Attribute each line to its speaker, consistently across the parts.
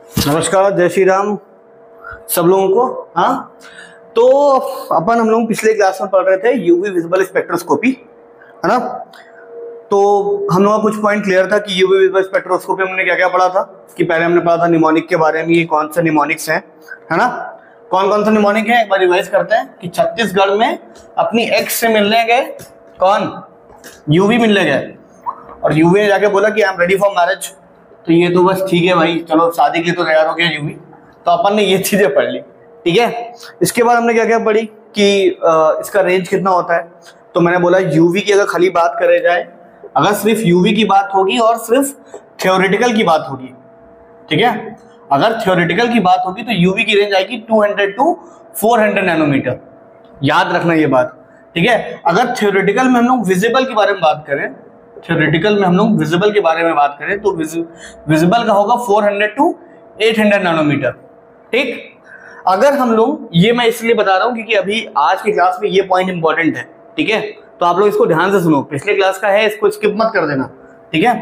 Speaker 1: नमस्कार, जय श्री राम सब लोगों को। हाँ, तो हम लोग पिछले क्लास में पढ़ रहे थे यूवी विजिबल स्पेक्ट्रोस्कोपी, है ना। तो हम लोग का कुछ पॉइंट क्लियर था कि यूवी विजिबल स्पेक्ट्रोस्कोपी हमने क्या क्या पढ़ा था कि पहले हमने पढ़ा था निमोनिक के बारे में, ये कौन से निमोनिक्स हैं, है ना। कौन कौन से निमोनिक हैं एक बार रिवाइज करते हैं कि छत्तीसगढ़ में अपनी एक्स से मिलने गए कौन, यूवी मिलने गए और यूवी ने जाके बोला कि I am ready for marriage. तो ये तो बस ठीक है भाई, चलो शादी के लिए तो तैयार हो गया यूवी। तो अपन ने ये चीजें पढ़ ली, ठीक है। इसके बाद हमने क्या क्या पढ़ी कि इसका रेंज कितना होता है। तो मैंने बोला यूवी की अगर खाली बात करे जाए, अगर सिर्फ यूवी की बात होगी और सिर्फ थ्योरेटिकल की बात होगी, ठीक है, अगर थ्योरेटिकल की बात होगी तो यूवी की रेंज आएगी 200 to 400 नैनोमीटर। याद रखना ये बात, ठीक है। अगर थ्योरेटिकल में हम लोग विजिबल के बारे में बात करें, थ्योरेटिकल में हम लोग विजिबल के बारे में बात करें तो विजिबल का होगा 400 to 800 नैनोमीटर, ठीक। अगर हम लोग, ये मैं इसलिए बता रहा हूं क्योंकि अभी आज की क्लास में ये पॉइंट इंपॉर्टेंट है, ठीक है। तो आप लोग इसको ध्यान से सुनो, पिछले क्लास का है, इसको स्किप मत कर देना, ठीक है।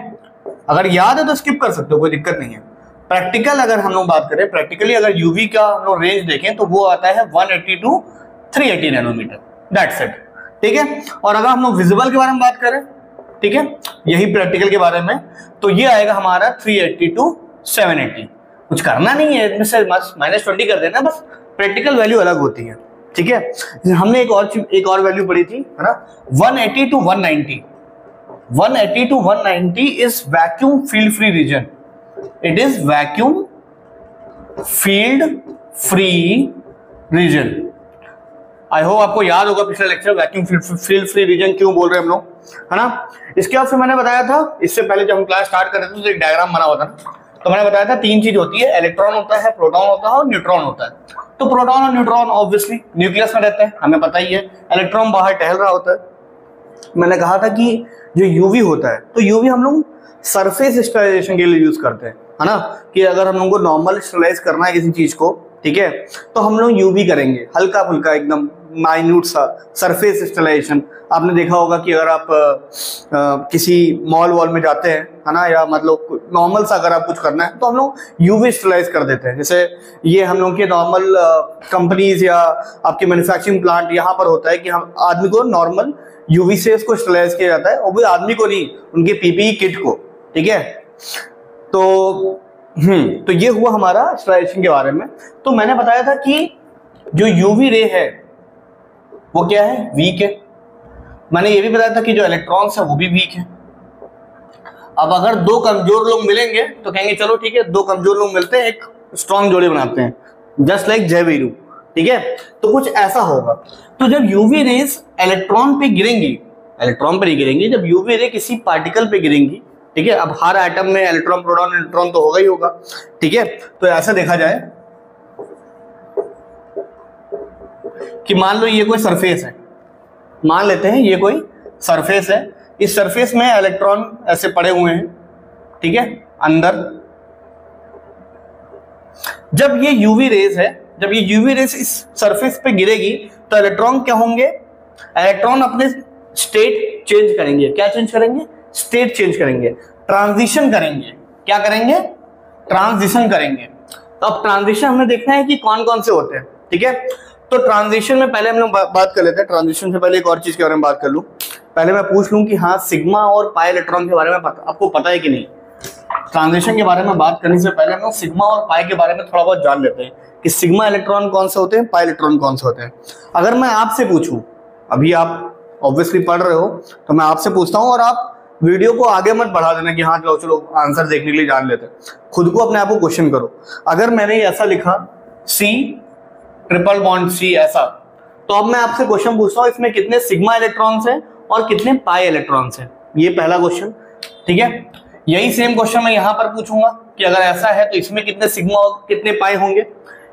Speaker 1: अगर याद है तो स्किप कर सकते हो, कोई दिक्कत नहीं है। प्रैक्टिकल अगर हम लोग बात करें, प्रैक्टिकली अगर यूवी का हम लोग रेंज देखें तो वो आता है 180 to 380 नैनोमीटर, दैट्स इट, ठीक है। और अगर हम लोग विजिबल के बारे में बात करें, ठीक है, यही प्रैक्टिकल के बारे में, तो ये आएगा हमारा 380 to 780। कुछ करना नहीं है, इसमें से -20 कर देना, बस प्रैक्टिकल वैल्यू अलग होती है, ठीक है। हमने एक और वैल्यू पढ़ी थी, है ना, 180 to 190। 180 to 190 is vacuum field free region, it is vacuum field free region. I hope आपको याद होगा पिछला lecture vacuum field free region क्यों बोल रहे हैं हम लोग, है ना। इसके बाद फिर मैंने बताया था, इससे पहले जब हम क्लास स्टार्ट कर रहे थे तो एक डायग्राम बना हुआ था ना, तो मैंने बताया था 3 चीज होती है, इलेक्ट्रॉन होता है, प्रोटॉन होता है और न्यूट्रॉन होता है। तो प्रोटॉन और न्यूट्रॉन ऑब्वियसली न्यूक्लियस में रहते हैं, हमें पता ही है। इलेक्ट्रॉन बाहर टहल रहा होता है। मैंने कहा था कि जो यूवी होता है, तो यूवी हम लोग सरफेस स्टेरिलाइजेशन के लिए यूज करते हैं, है ना, कि अगर हम लोग को नॉर्मल स्टेरिलाइज करना है किसी चीज को, ठीक है, तो हम लोग यूवी करेंगे, हल्का फुल्का एकदम माइन्यूट सा सरफेस स्टेरिलाइजेशन। आपने देखा होगा कि अगर आप किसी मॉल वॉल में जाते हैं, है ना, या मतलब नॉर्मल सा अगर आप कुछ करना है तो हम लोग यूवी स्टेरिलाइज कर देते हैं। जैसे ये हम लोग के नॉर्मल कंपनीज या आपके मैन्युफैक्चरिंग प्लांट यहाँ पर होता है कि हम आदमी को नॉर्मल यूवी से उसको स्टेरिलाइज किया जाता है, और वो आदमी को नहीं, उनके पीपीई किट को, ठीक है। तो ये हुआ हमारा स्टेरिलाइजेशन के बारे में। तो मैंने बताया था कि जो यूवी रे है वो क्या है, वीक है। मैंने ये भी बताया था कि जो इलेक्ट्रॉन्स है वो भी वीक है। अब अगर 2 कमजोर लोग मिलेंगे तो कहेंगे चलो ठीक है, 2 कमजोर लोग मिलते हैं, एक स्ट्रॉन्ग जोड़ी बनाते हैं, जस्ट लाइक जय वीरू, ठीक है। तो कुछ ऐसा होगा। तो जब यूवी रेज इलेक्ट्रॉन पे गिरेंगी, इलेक्ट्रॉन पे नहीं गिरेंगी, जब यूवी रे किसी पार्टिकल पे गिरेंगी, ठीक है, अब हर एटम में इलेक्ट्रॉन प्रोटॉन न्यूट्रॉन तो होगा ही होगा, ठीक है। तो ऐसा देखा जाए कि मान लो ये कोई सरफेस है, मान लेते हैं ये कोई सरफेस है, इस सरफेस में इलेक्ट्रॉन ऐसे पड़े हुए हैं, ठीक है, अंदर। जब ये यूवी रेज है, जब ये यूवी रेज इस सरफेस पे गिरेगी तो इलेक्ट्रॉन क्या होंगे, इलेक्ट्रॉन अपने स्टेट चेंज करेंगे। क्या चेंज करेंगे, स्टेट चेंज करेंगे, ट्रांजिशन करेंगे। क्या करेंगे, ट्रांजिशन करेंगे। तो अब ट्रांजिशन हमें देखना है कि कौन कौन से होते हैं, ठीक है। तो ट्रांजिशन में पहले हम लोग बात कर लेते हैं। ट्रांजिशन से पहले एक और चीज के बारे में बात कर लूं, पहले मैं पूछ लूं कि हाँ सिग्मा और पाई इलेक्ट्रॉन के बारे में आपको पता है कि नहीं। ट्रांजिशन के बारे में बात करने से पहले हम लोग सिग्मा और पाई के बारे में थोड़ा बहुत जान लेते हैं कि सिग्मा इलेक्ट्रॉन कौन से होते हैं, पाई इलेक्ट्रॉन कौन से होते हैं। अगर मैं आपसे पूछूं, अभी आप ऑब्वियसली पढ़ रहे हो, तो मैं आपसे पूछता हूं और आप वीडियो को आगे मत बढ़ा देना कि हाँ चलो चलो आंसर देखने के लिए जान लेते हैं। खुद को अपने आप को क्वेश्चन करो। अगर मैंने ऐसा लिखा C ट्रिपल बॉन्ड C ऐसा, तो अब मैं आपसे क्वेश्चन पूछता हूँ इसमें कितने सिग्मा इलेक्ट्रॉन्स हैं और कितने पाई इलेक्ट्रॉन्स हैं। ये पहला क्वेश्चन, ठीक है। यही सेम क्वेश्चन मैं यहाँ पर पूछूंगा कि अगर ऐसा है तो इसमें कितने सिग्मा और कितने पाई होंगे।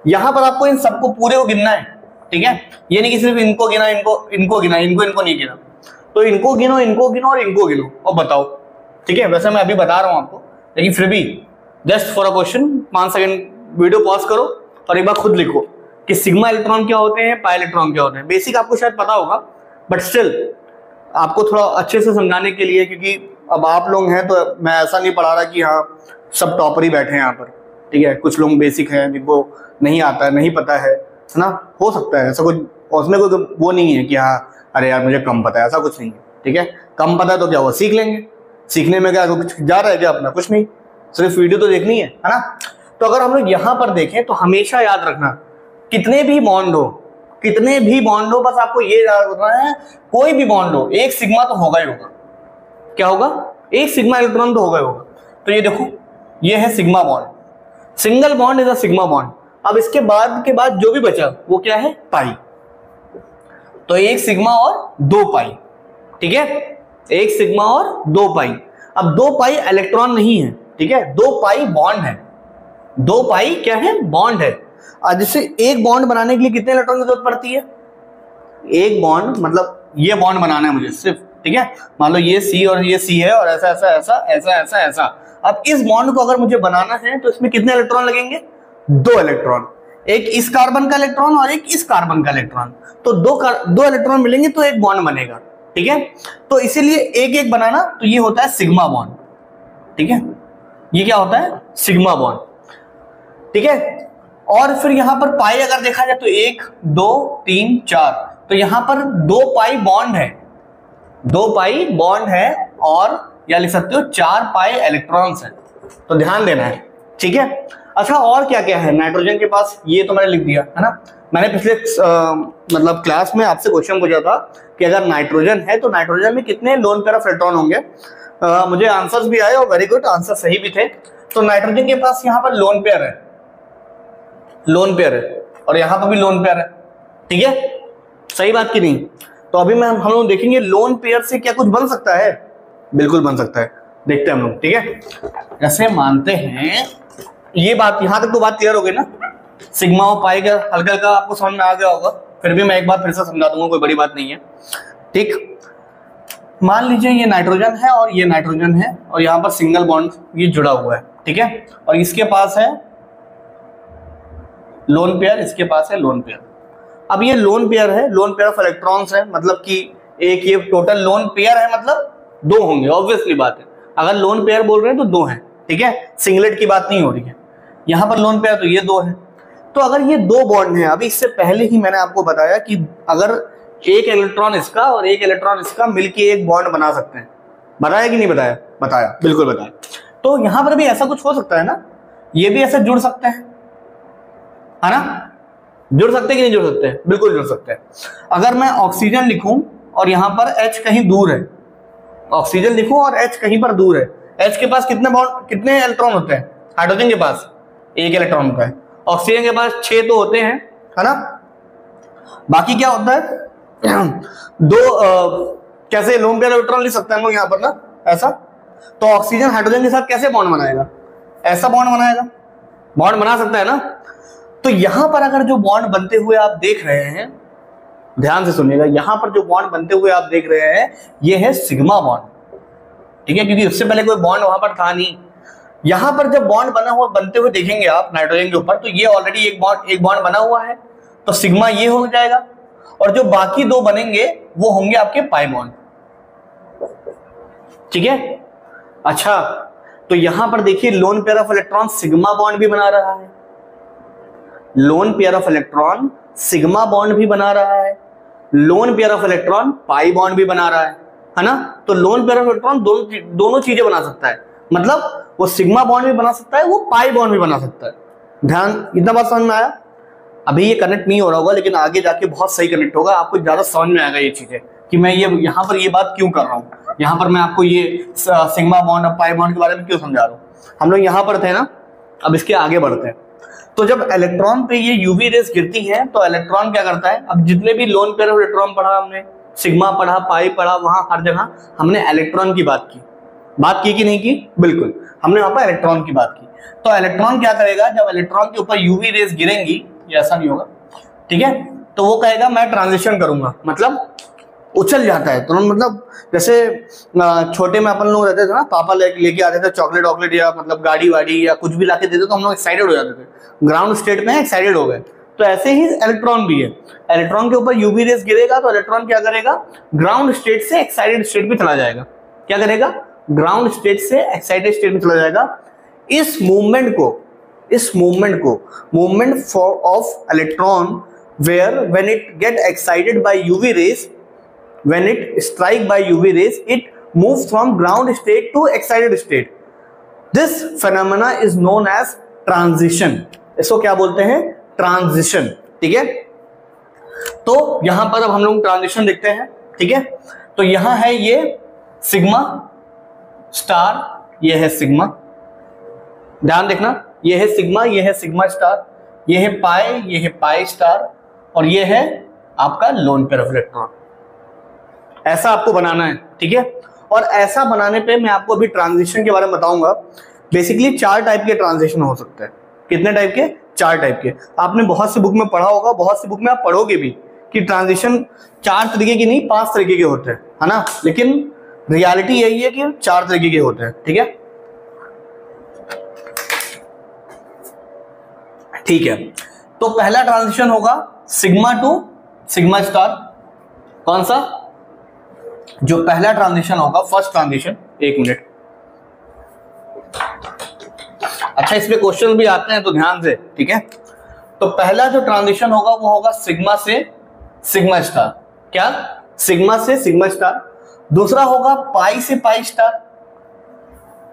Speaker 1: यहाँ पर आपको इन सबको पूरे को गिनना है, ठीक है। ये नहीं कि सिर्फ इनको गिना, इनको गिना, इनको नहीं गिना। तो इनको गिनो, इनको गिनो और इनको गिनो और बताओ, ठीक है। वैसे मैं अभी बता रहा हूँ आपको, लेकिन फिर भी just for a question 5 second video pause करो और एक बार खुद लिखो कि सिग्मा इलेक्ट्रॉन क्या होते हैं, पाई इलेक्ट्रॉन क्या होते हैं। बेसिक आपको शायद पता होगा, बट स्टिल आपको थोड़ा अच्छे से समझाने के लिए, क्योंकि अब आप लोग हैं तो मैं ऐसा नहीं पढ़ा रहा कि हाँ सब टॉपर ही बैठे हैं यहाँ पर, ठीक है, कुछ लोग बेसिक हैं जिनको नहीं आता है, नहीं पता है ना, हो सकता है ऐसा कुछ, उसमें कोई वो नहीं है कि हाँ अरे यार मुझे कम पता है, ऐसा कुछ नहीं है, ठीक है। कम पता है तो क्या हुआ, सीख लेंगे, सीखने में क्या कुछ जा रहा है क्या अपना, कुछ नहीं, सिर्फ वीडियो तो देखनी है ना। तो अगर हम लोग यहाँ पर देखें तो हमेशा याद रखना, कितने भी बॉन्ड हो, कितने भी बॉन्ड हो, बस आपको ये याद रखना है, कोई भी बॉन्ड हो एक सिग्मा तो होगा ही होगा। क्या होगा, एक सिग्मा इलेक्ट्रॉन तो होगा ही होगा। तो ये देखो, ये है sigma bond, single bond is a sigma bond. अब इसके बाद जो भी बचा वो क्या है, पाई। तो एक सिग्मा और 2 पाई, ठीक है, एक सिग्मा और 2 पाई। अब 2 पाई इलेक्ट्रॉन नहीं है, ठीक है, 2 पाई बॉन्ड है, 2 पाई क्या है, बॉन्ड है। जिससे एक बॉन्ड बनाने के लिए कितने इलेक्ट्रॉन की जरूरत पड़ती है, एक बॉन्ड मतलब ये बॉन्ड बनाना है मुझे सिर्फ, ठीक है, मान लो ये C और ये C है और ऐसा ऐसा ऐसा ऐसा ऐसा ऐसा। अब इस बॉन्ड को अगर मुझे बनाना है तो इसमें कितने इलेक्ट्रॉन लगेंगे, 2 इलेक्ट्रॉन, एक इस कार्बन का इलेक्ट्रॉन और एक इस कार्बन का इलेक्ट्रॉन। तो दो इलेक्ट्रॉन मिलेंगे तो एक बॉन्ड बनेगा, ठीक है। तो इसीलिए एक एक बनाना, तो ये होता है सिग्मा बॉन्ड, ठीक है, ये क्या होता है, सिग्मा बॉन्ड, ठीक है। और फिर यहां पर पाई अगर देखा जाए तो 1 2 3 4, तो यहां पर 2 पाई बॉन्ड है, 2 पाई बॉन्ड है, और या लिख सकते हो 4 पाई इलेक्ट्रॉन्स है। तो ध्यान देना है, ठीक है। अच्छा, और क्या क्या है नाइट्रोजन के पास, ये तो मैंने लिख दिया है ना। मैंने पिछले मतलब क्लास में आपसे क्वेश्चन पूछा था कि अगर नाइट्रोजन है तो नाइट्रोजन में कितने लोन पेयर ऑफ इलेक्ट्रॉन होंगे। मुझे आंसर्स भी आए और वेरी गुड, आंसर सही भी थे। तो नाइट्रोजन के पास यहाँ पर लोन पेयर है, लोन पेयर है, और यहाँ पर भी लोन पेयर है, ठीक है, सही बात की नहीं। तो अभी हम लोग देखेंगे लोन पेयर से क्या कुछ बन सकता है, बिल्कुल बन सकता है, देखते हैं हम लोग, ठीक है। जैसे मानते हैं ये बात, यहां तक तो बात क्लियर हो गई ना, सिग्मा और पाई का हल्का हल्का आपको समझ में आ गया होगा, फिर भी मैं एक बार फिर से समझा दूंगा, कोई बड़ी बात नहीं है, ठीक। मान लीजिए ये नाइट्रोजन है और ये नाइट्रोजन है, और यहाँ पर सिंगल बॉन्ड ये जुड़ा हुआ है, ठीक है, और इसके पास है लोन पेयर, इसके पास है लोन पेयर। अब ये लोन पेयर है, लोन पेयर ऑफ इलेक्ट्रॉन्स है, मतलब कि एक ये टोटल लोन पेयर है, मतलब 2 होंगे, ऑब्वियसली बात है, अगर लोन पेयर बोल रहे हैं तो 2 हैं, ठीक है, सिंगलेट की बात नहीं हो रही है। यहां पर लोन पेयर तो ये 2 है। तो अगर ये 2 बॉन्ड है, अभी इससे पहले ही मैंने आपको बताया कि अगर एक इलेक्ट्रॉन इसका और एक इलेक्ट्रॉन इसका मिलके एक बॉन्ड बना सकते हैं, बताया कि नहीं बताया, बताया, बिल्कुल बताया। तो यहां पर भी ऐसा कुछ हो सकता है ना, ये भी ऐसे जुड़ सकते हैं, है ना, जुड़ सकते हैं कि नहीं जुड़ सकते हैं, बिल्कुल जुड़ सकते हैं। अगर मैं ऑक्सीजन लिखूं और यहां पर H कहीं दूर है, ऑक्सीजन लिखूं और H कहीं पर दूर है, H के पास कितने बॉन्ड, कितने इलेक्ट्रॉन होते हैं, हाइड्रोजन के पास 1 इलेक्ट्रॉन होता है, ऑक्सीजन के पास 6 तो होते हैं, है ना, बाकी क्या होता है 2 कैसे लोन पेयर इलेक्ट्रॉन लिख सकते हैं हम लोग यहाँ पर ना, ऐसा। तो ऑक्सीजन हाइड्रोजन के साथ कैसे बॉन्ड बनाएगा, ऐसा बॉन्ड बनाएगा, बॉन्ड बना सकता है ना। तो यहां पर अगर जो बॉन्ड बनते हुए आप देख रहे हैं, ध्यान से सुनिएगा, यहां पर जो बॉन्ड बनते हुए आप देख रहे हैं ये है सिग्मा बॉन्ड, ठीक है, क्योंकि उससे पहले कोई बॉन्ड वहां पर था नहीं। यहां पर जब बॉन्ड बना हुआ बनते हुए देखेंगे आप नाइट्रोजन के ऊपर, तो ये ऑलरेडी एक बॉन्ड बना हुआ है, तो सिग्मा ये हो जाएगा, और जो बाकी 2 बनेंगे वो होंगे आपके पाई बॉन्ड, ठीक है। अच्छा, तो यहां पर देखिए lone pair of electron sigma bond भी बना रहा है, lone pair of electron sigma bond भी बना रहा है, lone pair of electron pi bond भी बना रहा है ना। तो लोन पेयर ऑफ इलेक्ट्रॉन दोनों चीजें बना सकता है, मतलब वो सिग्मा बॉन्ड भी बना सकता है, वो पाई बॉन्ड भी बना सकता है। ध्यान, इतना बात समझ में आया। अभी ये कनेक्ट नहीं हो रहा होगा, लेकिन आगे जाके बहुत सही कनेक्ट होगा, आपको ज्यादा समझ में आएगा ये चीजें कि मैं ये यहाँ पर ये बात क्यों कर रहा हूँ, यहाँ पर मैं आपको ये सिग्मा बॉन्ड और पाई बॉन्ड के बारे में क्यों समझा रहा हूँ। हम लोग यहाँ पर थे ना, अब इसके आगे बढ़ते हैं। तो जब इलेक्ट्रॉन पे ये यूवी रेस गिरती है तो इलेक्ट्रॉन क्या करता है, अब जितने भी लोन पेयर ऑफ इलेक्ट्रॉन पढ़ा हमने, सिग्मा पढ़ा, पाई पढ़ा, वहां हर जगह हमने इलेक्ट्रॉन की बात की कि नहीं की, बिल्कुल हमने वहां पर इलेक्ट्रॉन की बात की। तो इलेक्ट्रॉन क्या करेगा, जब इलेक्ट्रॉन के ऊपर यूवी रेस गिरेंगी, ये ऐसा नहीं होगा, ठीक है, तो वो कहेगा मैं ट्रांजिशन करूंगा, मतलब उछल जाता है तुरंत। मतलब जैसे छोटे में अपन लोग रहते थे ना, पापा लेके आते थे चॉकलेट वॉकलेट या मतलब गाड़ी वाड़ी या कुछ भी लाके देते तो हम लोग एक्साइटेड हो जाते थे, ग्राउंड स्टेट में एक्साइटेड हो गए। तो ऐसे ही इलेक्ट्रॉन भी है, इलेक्ट्रॉन के ऊपर यूवी रेस गिरेगा तो इलेक्ट्रॉन क्या करेगा, ग्राउंड स्टेट से एक्साइटेड स्टेट में चला जाएगा। क्या करेगा, ग्राउंड स्टेट से एक्साइटेड स्टेट में चला जाएगा। इस मूवमेंट को इस मूवमेंट को, movement of electron where when it get excited by UV rays, when it strike by UV rays it moves from ground state to excited state. This phenomena is known as transition. इसको क्या बोलते हैं? Transition. ठीक है, तो यहां पर अब हम लोग ट्रांजिशन देखते हैं। ठीक है, तो यहां है ये सिग्मा स्टार, ये है सिग्मा, ध्यान देखना, ये है सिग्मा, ये है सिग्मा स्टार, ये है पाई, ये है पाई स्टार, और ये है आपका लोन पेयर ऑफ इलेक्ट्रॉन। ऐसा आपको बनाना है। ठीक है, और ऐसा बनाने पे मैं आपको अभी ट्रांजिशन के बारे में बताऊंगा। बेसिकली 4 टाइप के ट्रांजिशन हो सकते हैं। कितने टाइप के? 4 टाइप के। आपने बहुत सी बुक में पढ़ा होगा, बहुत सी बुक में आप पढ़ोगे भी कि ट्रांजिशन 4 तरीके की नहीं 5 तरीके के होते हैं, है ना, लेकिन रियलिटी यही है कि 4 तरीके के होते हैं। ठीक है, ठीक है, तो पहला ट्रांजिशन होगा सिग्मा टू सिग्मा स्टार। कौन सा? जो पहला ट्रांजिशन होगा, फर्स्ट ट्रांजिशन, 1 मिनट। अच्छा, इसमें क्वेश्चन भी आते हैं तो ध्यान से। ठीक है, तो पहला जो ट्रांजिशन होगा वो होगा सिग्मा से सिग्मा स्टार। क्या? सिग्मा से सिग्मा स्टार। दूसरा होगा पाई से पाई स्टार।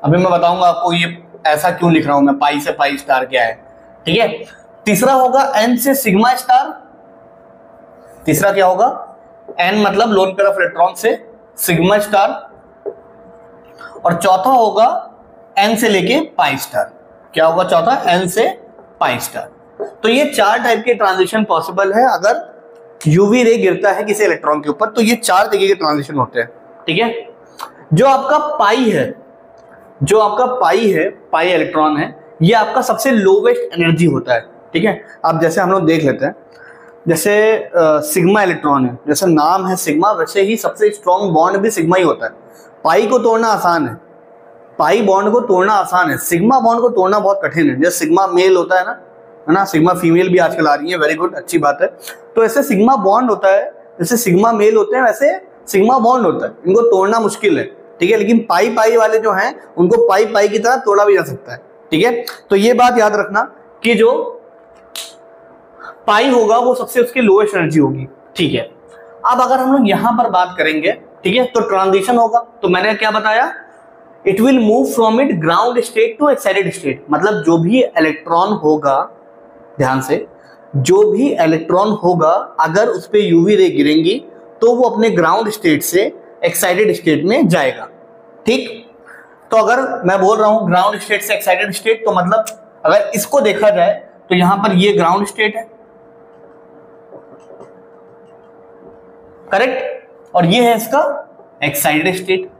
Speaker 1: अभी मैं बताऊंगा आपको ये ऐसा क्यों लिख रहा हूं मैं, पाई से पाई स्टार क्या है। ठीक है, तीसरा होगा एन से सिग्मा स्टार। तीसरा क्या होगा? एन मतलब लोन पेयर ऑफ इलेक्ट्रॉन से सिग्मा स्टार। और चौथा होगा एन से लेके पाई स्टार। क्या होगा चौथा? एन से पाई स्टार। तो ये 4 टाइप के ट्रांजिशन पॉसिबल है अगर यूवी रे गिरता है किसी इलेक्ट्रॉन के ऊपर, तो ये 4 तरीके के ट्रांजिशन होते हैं। ठीक है, जो आपका पाई है, जो आपका पाई है, पाई इलेक्ट्रॉन है, ये आपका सबसे लोवेस्ट एनर्जी होता है। ठीक है, अब जैसे हम लोग देख लेते हैं, जैसे सिग्मा इलेक्ट्रॉन है, जैसे नाम है सिग्मा, वैसे ही सबसे स्ट्रॉन्ग बॉन्ड भी सिग्मा ही होता है। पाई को तोड़ना आसान है, पाई बॉन्ड को तोड़ना आसान है, सिग्मा बॉन्ड को तोड़ना बहुत कठिन है। जैसे सिग्मा मेल होता है ना, सिग्मा फीमेल भी आजकल आ रही है, वेरी गुड, अच्छी बात है। तो ऐसे सिग्मा बॉन्ड होता है, जैसे सिग्मा मेल होते हैं वैसे सिग्मा बॉन्ड होता है, इनको तोड़ना मुश्किल है। ठीक है, लेकिन पाई पाई वाले जो हैं उनको पाई पाई की तरह तोड़ा भी जा सकता है। ठीक है, तो ये बात याद रखना कि जो पाई होगा वो सबसे उसकी लोएस्ट एनर्जी होगी। ठीक है, अब अगर हम लोग यहां पर बात करेंगे, ठीक है, तो ट्रांजिशन होगा, तो मैंने क्या बताया, it will move from it ground state to excited state. मतलब जो भी इलेक्ट्रॉन होगा, ध्यान से, जो भी इलेक्ट्रॉन होगा अगर उस पर यूवी रे गिरेंगी तो वो अपने ग्राउंड स्टेट से एक्साइटेड स्टेट में जाएगा। ठीक, तो अगर मैं बोल रहा हूं ग्राउंड स्टेट से एक्साइटेड स्टेट, तो मतलब अगर इसको देखा जाए तो यहां पर ये ग्राउंड स्टेट है, करेक्ट, और ये है इसका एक्साइटेड स्टेट।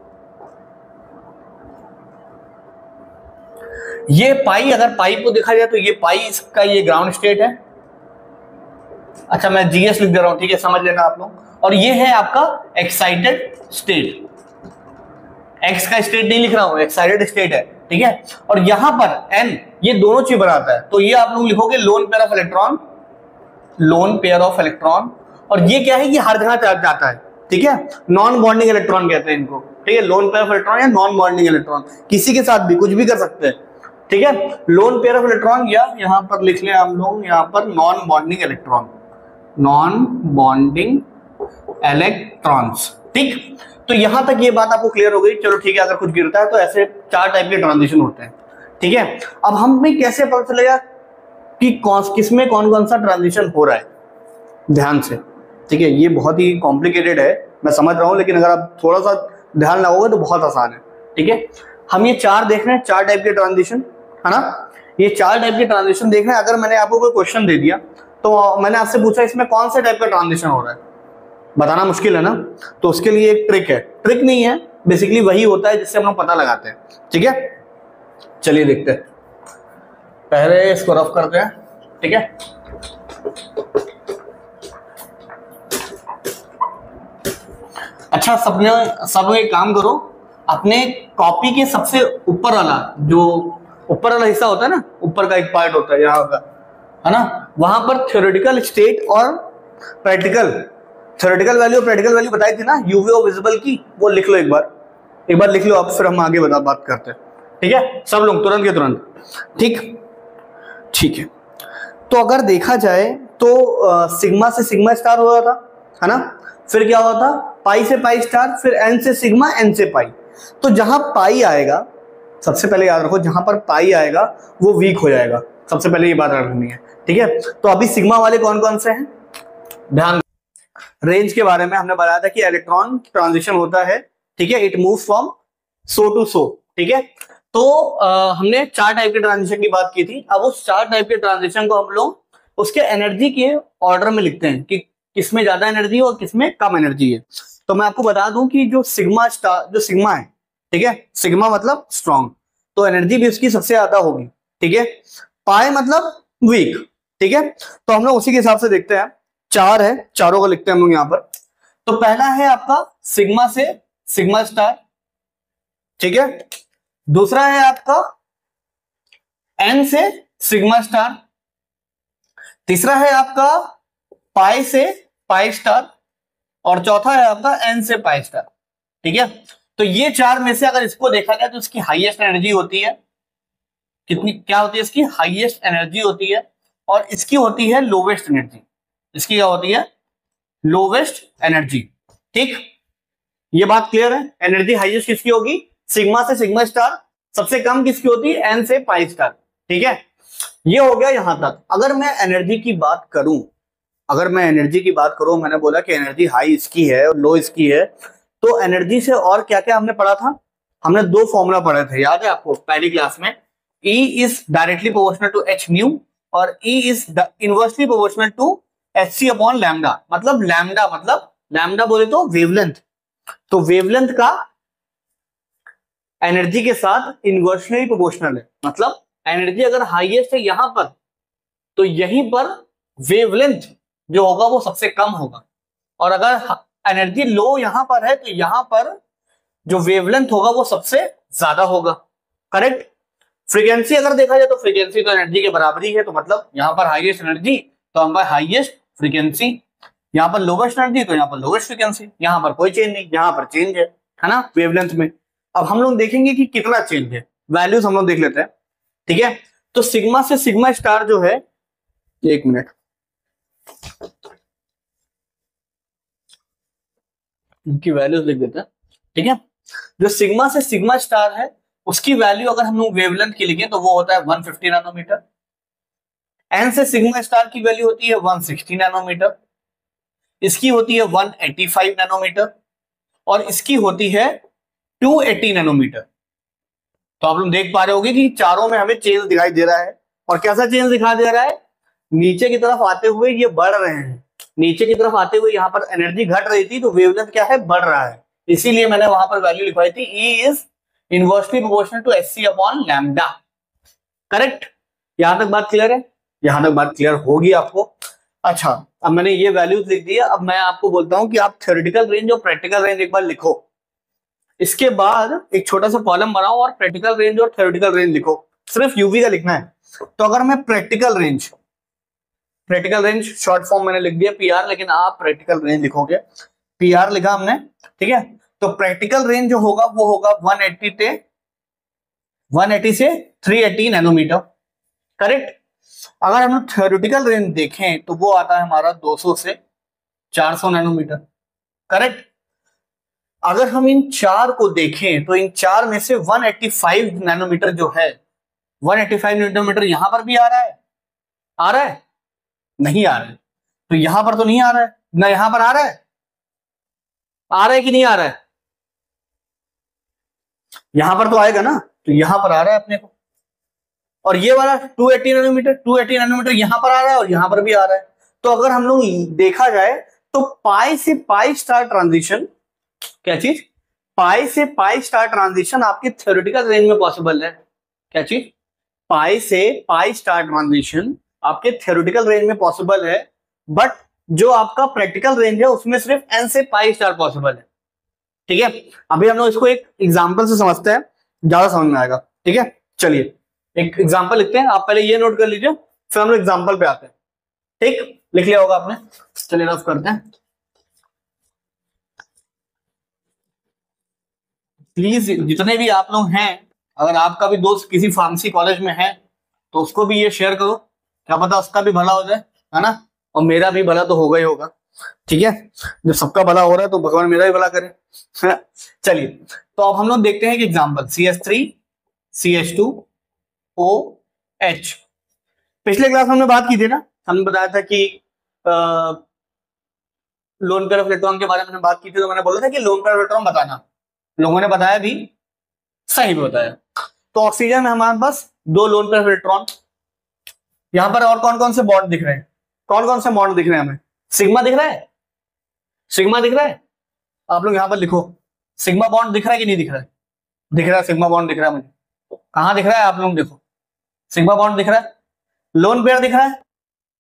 Speaker 1: ये पाई, अगर पाई को देखा जाए तो ये पाई इसका ये ग्राउंड स्टेट है। अच्छा, मैं जीएस लिख दे रहा हूं, ठीक है, समझ लेना आप लोग। और ये है आपका एक्साइटेड स्टेट, एक्स का स्टेट नहीं लिख रहा हूं, एक्साइटेड स्टेट है। ठीक है, और यहां पर एन ये दोनों चीज बनाता है, तो ये आप लोग लिखोगे lone pair of electron, lone pair of electron. और ये क्या है, ये हर जगह जाता है। ठीक है, नॉन बॉन्डिंग इलेक्ट्रॉन कहते हैं इनको। ठीक है, लोन पेयर ऑफ इलेक्ट्रॉन या नॉन बॉन्डिंग इलेक्ट्रॉन, किसी के साथ भी कुछ भी कर सकते हैं। ठीक है, लोन पेयर ऑफ इलेक्ट्रॉन, या यहां पर लिख ले हम लोग यहां पर non bonding electron, non bonding electrons. ठीक, तो यहां तक ये बात आपको क्लियर हो गई। चलो ठीक है, अगर कुछ गिरता है तो ऐसे 4 टाइप के ट्रांजिशन होते हैं। ठीक है, अब हमें कैसे पता चलेगा कि किसमें कौन कौन सा ट्रांजिशन हो रहा है, ध्यान से। ठीक है, ये बहुत ही कॉम्प्लिकेटेड है, मैं समझ रहा हूं, लेकिन अगर आप थोड़ा सा ध्यान लगाओगे तो बहुत आसान है। ठीक है, हम ये 4 देख रहे हैं, 4 टाइप के ट्रांजिशन, है ना, ये 4 टाइप के ट्रांजिशन देख रहे हैं। अगर मैंने आपको कोई क्वेश्चन दे दिया तो मैंने आपसे पूछा इसमें कौन से टाइप का ट्रांजिशन हो रहा है, बताना मुश्किल है ना, तो उसके लिए एक ट्रिक है, ट्रिक नहीं है, बेसिकली वही होता है जिससे हम लोग पता लगाते हैं। ठीक है, चलिए देखते हैं, पहले इसको रफ करते हैं। ठीक है, अच्छा, सब एक काम करो, अपने कॉपी के सबसे ऊपर वाला, जो ऊपर वाला हिस्सा होता है ना, ऊपर का एक पार्ट होता है यहाँ का, है ना, वहां पर थ्योरेटिकल स्टेट और प्रैक्टिकल, थ्योरेटिकल वैल्यू और प्रैक्टिकल वैल्यू बताई थी ना यूवी और विजिबल की, वो लिख लो एक बार लिख लो, अब फिर हम आगे बात करते हैं। ठीक है, सब लोग तुरंत के तुरंत। ठीक, ठीक है, तो अगर देखा जाए तो सिग्मा से सिग्मा स्टार हो रहा था, है ना, फिर क्या हुआ था पाई से पाई स्टार, फिर एन से सिग्मा, एन से पाई। तो जहां पाई आएगा, सबसे पहले याद रखो जहां पर पाई आएगा वो वीक हो जाएगा, सबसे पहले ये बात रखनी है, ठीक है। तो अभी सिग्मा वाले कौन कौन से हैं, ध्यान, रेंज के बारे में हमने बताया था कि इलेक्ट्रॉन ट्रांजिशन होता है, ठीक है, it move from so to so, ठीक है। तो हमने 4 टाइप के ट्रांजिशन की बात की थी। अब उस 4 टाइप के ट्रांजिशन को हम लोग उसके एनर्जी के ऑर्डर में लिखते हैं कि किसमें ज्यादा एनर्जी है और किसमें कम एनर्जी है। तो मैं आपको बता दूं कि जो सिग्मा स्टार, जो सिग्मा है, ठीक है, सिग्मा मतलब स्ट्रॉन्ग, तो एनर्जी भी उसकी सबसे ज्यादा होगी, ठीक है। पाई मतलब वीक, ठीक है। तो हम लोग उसी के हिसाब से देखते हैं, 4 है, चारों को लिखते हैं हम लोग यहां पर। तो पहला है आपका सिग्मा से सिग्मा स्टार, ठीक है। दूसरा है आपका एन से सिग्मा स्टार। तीसरा है आपका पाई से पाई स्टार। और चौथा है आपका एन से पाई स्टार, ठीक है। तो ये 4 में से अगर इसको देखा जाए तो इसकी हाईएस्ट एनर्जी होती है कितनी, क्या होती है इसकी हाईएस्ट एनर्जी होती है, और इसकी होती है लोवेस्ट एनर्जी। इसकी क्या होती है, लोवेस्ट एनर्जी, ठीक। ये बात क्लियर है, एनर्जी हाईएस्ट किसकी होगी, सिग्मा से सिग्मा स्टार, सबसे कम किसकी होती है, एन से पाई स्टार, ठीक है। ये हो गया यहां तक। अगर मैं एनर्जी की बात करूं, अगर मैं एनर्जी की बात करूं, मैंने बोला कि एनर्जी हाई इसकी है और लो इसकी है, तो एनर्जी से और क्या क्या हमने पढ़ा था, हमने 2 फॉर्मूला पढ़े थे, याद है आपको पहली क्लास में, E is directly proportional to h mu और E is inversely proportional to h c upon lambda. मतलब लैम्डा बोले तो वेवलेंथ, तो वेवलेंथ का एनर्जी के साथ इनवर्सली प्रोपोर्शनल है। मतलब एनर्जी अगर हाईएस्ट है यहां पर, तो यहीं पर वेवलेंथ जो होगा वो सबसे कम होगा, और अगर एनर्जी लो यहां पर है तो यहां पर जो वेवलेंथ होगा वो सबसे ज्यादा होगा, करेक्ट। फ्रीक्वेंसी अगर देखा जाए तो फ्रीक्वेंसी तो एनर्जी के बराबर ही है, तो मतलब यहां पर हाईएस्ट एनर्जी तो हम हाईएस्ट फ्रीक्वेंसी, यहां पर लोवेस्ट एनर्जी तो यहां पर लोवेस्ट फ्रीक्वेंसी, यहां पर कोई चेंज नहीं, यहां पर चेंज है ना वेवलेंथ में। अब हम लोग देखेंगे कि कितना चेंज है, वैल्यूज हम लोग देख लेते हैं, ठीक है। तो सिग्मा से सिग्मा स्टार जो है, 1 मिनट, इनकी वैल्यूज लिख देते हैं, ठीक है। जो सिग्मा से सिग्मा स्टार है उसकी वैल्यू अगर हम लोग वेवलेंथ की लिखें तो वो होता है 150 नैनोमीटर। एन से सिग्मा स्टार की वैल्यू होती है 160 नैनोमीटर, इसकी होती है 185 नैनोमीटर, और इसकी होती है 280 नैनोमीटर। तो आप लोग देख पा रहे होंगे कि चारों में हमें चेंज दिखाई दे रहा है, और कैसा चेंज दिखाई दे रहा है, नीचे की तरफ आते हुए ये बढ़ रहे हैं, नीचे की तरफ आते हुए यहाँ पर एनर्जी घट रही थी तो वेवलेंथ क्या है, बढ़ रहा है, इसीलिए मैंने वहां पर वैल्यू लिखवाई थी, E is inversely proportional to h c upon lambda, correct. यहां तक बात क्लियर है, यहां तक बात क्लियर होगी आपको। अच्छा, अब मैंने ये वैल्यूज लिख दिया, अब मैं आपको बोलता हूं कि आप थ्योरेटिकल रेंज और प्रैक्टिकल रेंज एक बार लिखो, इसके बाद एक छोटा सा कॉलम बनाओ और प्रैक्टिकल रेंज और थ्योरेटिकल रेंज लिखो, सिर्फ यूवी का लिखना है। तो अगर मैं प्रैक्टिकल रेंज शॉर्ट फॉर्म मैंने लिख दिया पीआर, लेकिन आप प्रैक्टिकल रेंज लिखोगे, पीआर लिखा हमने, ठीक है। तो प्रैक्टिकल रेंज जो होगा वो होगा 180 से 380 नैनोमीटर, करेक्ट। अगर हम थ्योरेटिकल रेंज देखें तो वो आता है हमारा 200 से 400 नैनोमीटर, करेक्ट। अगर हम इन 4 को देखें तो इन 4 में से 185 नैनोमीटर जो है, 185 नैनोमीटर यहां पर भी आ रहा है, नहीं आ रहा है, तो यहां पर तो नहीं आ रहा है ना, यहां पर आ रहा है कि नहीं आ रहा है, यहां पर तो आएगा ना, तो यहां पर आ रहा है अपने को। और ये वाला 280 नैनोमीटर यहां पर आ रहा है और यहां पर भी आ रहा है। तो अगर हम लोग देखा जाए तो पाई से पाई स्टार ट्रांजिशन, क्या चीज, पाई से पाई स्टार ट्रांजिशन आपके थ्योरेटिकल रेंज में पॉसिबल है, क्या चीज, पाई से पाई स्टार ट्रांजिशन आपके थ्योरेटिकल रेंज में पॉसिबल है, बट जो आपका प्रैक्टिकल रेंज है उसमें सिर्फ एन से पाई स्टार पॉसिबल है, ठीक है। अभी हम लोग इसको एक एग्जांपल से समझते हैं, ज्यादा समझ में आएगा, ठीक है। चलिए एक एग्जांपल लिखते हैं, आप पहले ये नोट कर लीजिए, फिर हम लोग एग्जांपल पे आते हैं, ठीक, लिख लिया होगा आपने, चलिए रफ करते हैं। प्लीज जितने भी आप लोग हैं, अगर आपका भी दोस्त किसी फार्मेसी कॉलेज में है तो उसको भी ये शेयर करो, क्या पता उसका भी भला हो जाए, है ना, और मेरा भी भला तो होगा ही होगा। ठीक है, जब सबका भला हो रहा है तो भगवान मेरा भी भला करे। चलिए, तो अब हम लोग देखते हैं कि एग्जाम्पल CH3 CH2OH। पिछले क्लास में हमने बात की थी ना, हमने बताया था कि लोन पेयर ऑफ इलेक्ट्रॉन के बारे में बात की थी, तो मैंने बोला था कि लोन पेयर ऑफ इलेक्ट्रॉन बताना, लोगों ने बताया भी, सही भी बताया। तो ऑक्सीजन में हमारे पास 2 लोन पेयर ऑफ इलेक्ट्रॉन। यहां पर और कौन कौन से बॉन्ड दिख रहे हैं, कौन कौन से बॉन्ड दिख रहे हैं हमें? सिग्मा दिख रहा है, सिग्मा दिख रहा है, आप लोग यहां पर लिखो, सिग्मा बॉन्ड दिख रहा है कि नहीं दिख रहा है? दिख रहा है, सिग्मा बॉन्ड दिख रहा है मुझे। कहां दिख रहा है आप लोग देखो, सिग्मा बॉन्ड दिख रहा है, लोन पेयर दिख रहा है,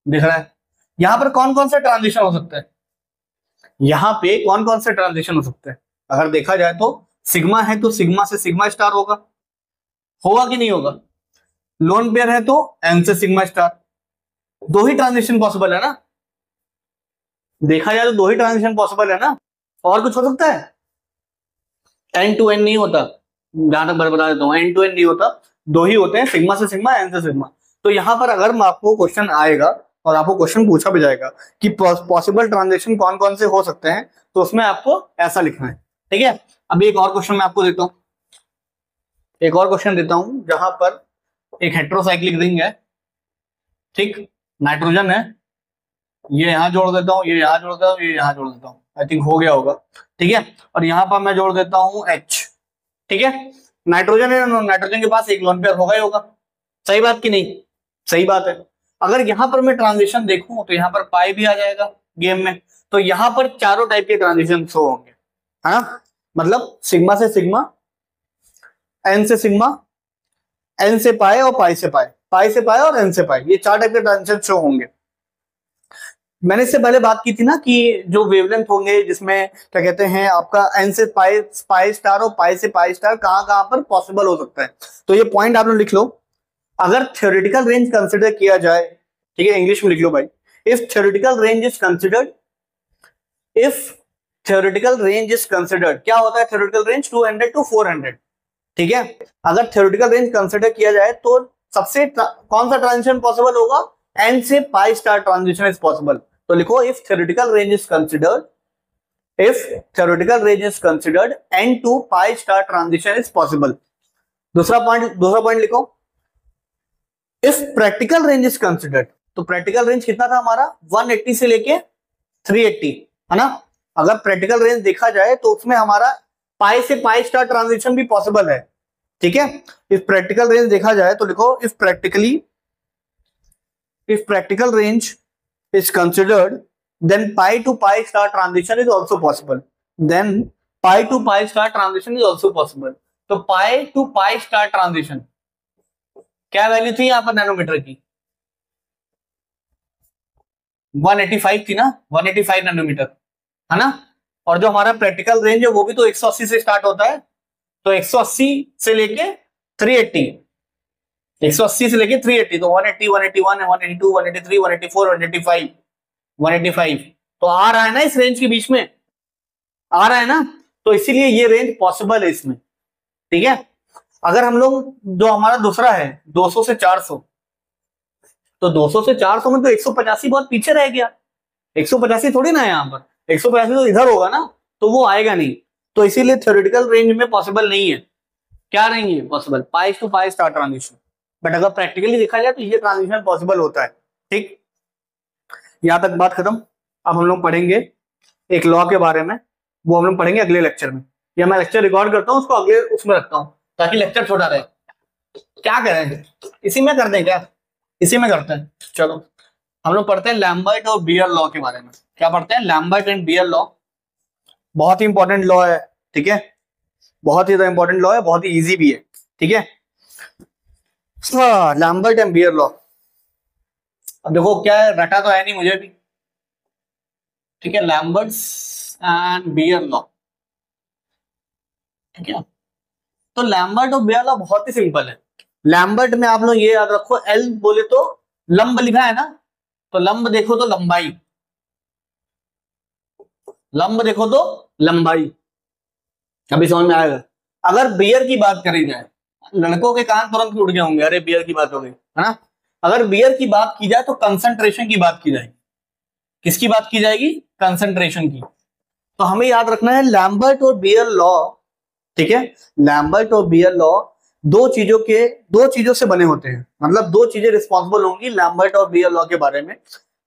Speaker 1: दिख रहा है। यहां पर कौन कौन से ट्रांजिशन हो सकते हैं, यहां पे कौन कौन से ट्रांजिशन हो सकते हैं? अगर देखा जाए तो सिग्मा है तो सिग्मा से सिग्मा स्टार होगा, होगा कि नहीं होगा? लोन पेयर है तो एन से सिग्मा स्टार, 2 ही ट्रांजिशन पॉसिबल है ना, देखा जाए तो 2 ही ट्रांजिशन पॉसिबल है ना, और कुछ हो सकता है? एन टू एन नहीं होता, जहां तक बता देता हूं, एन टू एन नहीं होता, 2 ही होते हैं, सिग्मा से सिग्मा, एन से सिग्मा। तो यहां पर अगर आपको क्वेश्चन आएगा और आपको क्वेश्चन पूछा भी जाएगा कि पॉसिबल ट्रांजेक्शन कौन कौन से हो सकते हैं, तो उसमें आपको ऐसा लिखना है। ठीक है, अभी एक और क्वेश्चन मैं आपको देता हूं, एक और क्वेश्चन देता हूं, जहां पर एक हेट्रोसाइक्लिक रिंग है, ठीक, नाइट्रोजन है, ये यहां जोड़ देता हूं, ये यहां जोड़ देता हूं, ये यहां जोड़ देता हूं, आई थिंक हो गया होगा। ठीक है, और यहां पर मैं जोड़ देता हूं H। ठीक है, नाइट्रोजन है, नाइट्रोजन के पास एक लोन पेयर होगा ही होगा, सही बात कि नहीं? सही बात है। अगर यहां पर मैं ट्रांजिशन देखूं तो यहां पर पाई भी आ जाएगा गेम में, तो यहां पर चारों टाइप के ट्रांजिशन शो होंगे, है ना, मतलब सिग्मा से सिग्मा, एन से सिग्मा, एन से पाई और पाई से पाई, पाई से पाई और एन से पाई, ये 4 टाइप के ट्रांजिशन शो होंगे। मैंने इससे पहले बात की थी ना कि जो वेवलेंथ होंगे, जिसमें क्या कहते हैं आपका एन से पाई, पाई स्टार और पाई से पाई स्टार कहां कहां पर पॉसिबल हो सकता है, तो ये पॉइंट आप लोग लिख लो। अगर थ्योरेटिकल रेंज कंसिडर किया जाए, ठीक है, इंग्लिश में लिख लो भाई, if theoretical range is considered, if theoretical range is considered, क्या होता है थ्योरेटिकल रेंज? 200 to 400। ठीक है, अगर थ्योरेटिकल रेंज कंसिडर किया जाए तो सबसे कौन सा ट्रांजिशन पॉसिबल होगा? एन से pi star transition is possible. तो लिखो, if theoretical range is considered, if theoretical range is considered, n to pi star transition is possible. दूसरा पॉइंट लिखो, if practical range is considered, तो practical range कितना था हमारा? 180 से लेके 380, है ना। अगर प्रैक्टिकल रेंज देखा जाए तो उसमें हमारा पाई से पाई स्टार ट्रांजिशन भी पॉसिबल है। ठीक है, इफ प्रैक्टिकल रेंज देखा जाए तो लिखो, if practical range is considered, then pi to pi star transition is also possible, then pi to pi star transition is also possible। तो pi to pi star transition क्या value थी यहां पर nanometre की? 185 थी ना, 185 नैनोमीटर, है ना। और जो हमारा प्रैक्टिकल रेंज है वो भी तो 180 से स्टार्ट होता है, तो 180 से लेके 380, 180 से लेके 380, तो 180, 181, 182, 183, 184, 185, 185, तो आ रहा है ना, इस रेंज के बीच में आ रहा है ना, तो इसीलिए ये रेंज पॉसिबल है इसमें। ठीक है, अगर हम लोग जो हमारा दूसरा है 200 से 400, तो 200 से 400 में तो 185 बहुत पीछे रह गया, 185 थोड़ी ना है यहाँ पर, 185 तो इधर होगा ना, तो वो आएगा नहीं, तो इसीलिए थ्योरेटिकल रेंज में पॉसिबल नहीं है। क्या नहीं है possible? Pi to pi star transition. But अगर प्रैक्टिकली देखा जाए तो ये ट्रांजिशन पॉसिबल होता है। ठीक, यहां तक बात खत्म। अब हम लोग पढ़ेंगे एक लॉ के बारे में, वो हम लोग पढ़ेंगे अगले लेक्चर में, या मैं लेक्चर रिकॉर्ड करता हूँ उसको अगले उसमें रखता हूँ ताकि लेक्चर छोटा रहे। क्या करें, इसी में कर दें क्या? इसी में करते हैं, चलो हम लोग पढ़ते हैं लैम्बर्ट और बियर लॉ के बारे में। क्या पढ़ते हैं? लैम्बर्ट एंड बियर लॉ, बहुत ही इंपॉर्टेंट लॉ है। ठीक है, बहुत ही ज्यादा इंपॉर्टेंट लॉ है, बहुत ही इजी भी है। ठीक है, लैम्बर्ट एंड बियर लॉ, अब देखो क्या है, रटा तो है नहीं मुझे भी। ठीक है, लैम्बर्ट्स एंड बियर लॉ। ठीक है, तो लैम्बर्ट और बियर लॉ बहुत ही सिंपल है। लैम्बर्ट में आप लोग ये याद रखो, एल बोले तो लंब लिखा है ना, तो लंब देखो तो लंबाई, लंब देखो तो लंबाई, अभी समझ में आएगा। अगर बियर की बात करी जाए, लड़कों के कान तुरंत उड़ गए होंगे, अरे बियर की बात हो गई, है ना। अगर बियर की बात की जाए तो कंसंट्रेशन की बात की जाएगी। किसकी बात की जाएगी? कंसंट्रेशन की। तो हमें याद रखना है लैम्बर्ट और बियर लॉ, ठीक है। लैम्बर्ट और बियर लॉ दो चीजों से बने होते हैं, मतलब दो चीजें रिस्पॉन्सिबल होंगी लैम्बर्ट और बियर लॉ के बारे में।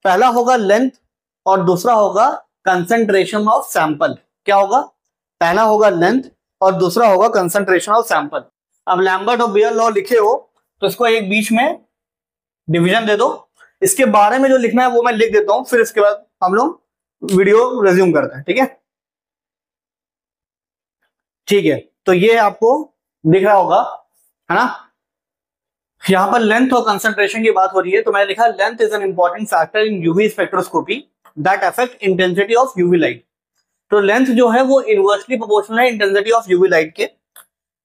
Speaker 1: पहला होगा लेंथ और दूसरा होगा कंसंट्रेशन ऑफ सैंपल। क्या होगा? पहला होगा लेंथ और दूसरा होगा कंसंट्रेशन ऑफ सैंपल। अब लैम्बर्ट और बियर लॉ लिखे हो तो इसको एक बीच में डिवीजन दे दो, इसके बारे में जो लिखना है वो मैं लिख देता हूं, फिर इसके बाद हम लोग वीडियो रिज्यूम करते हैं, ठीक है। ठीक है, तो ये आपको दिख रहा होगा, है ना। यहां पर लेंथ और कंसंट्रेशन की बात हो रही है, तो मैंने लिखा length is an important factor in UV spectroscopy that affect intensity of UV light. तो लेंथ जो है वो इनवर्सली प्रोपोर्शनल है इंटेंसिटी ऑफ यूवी लाइट के,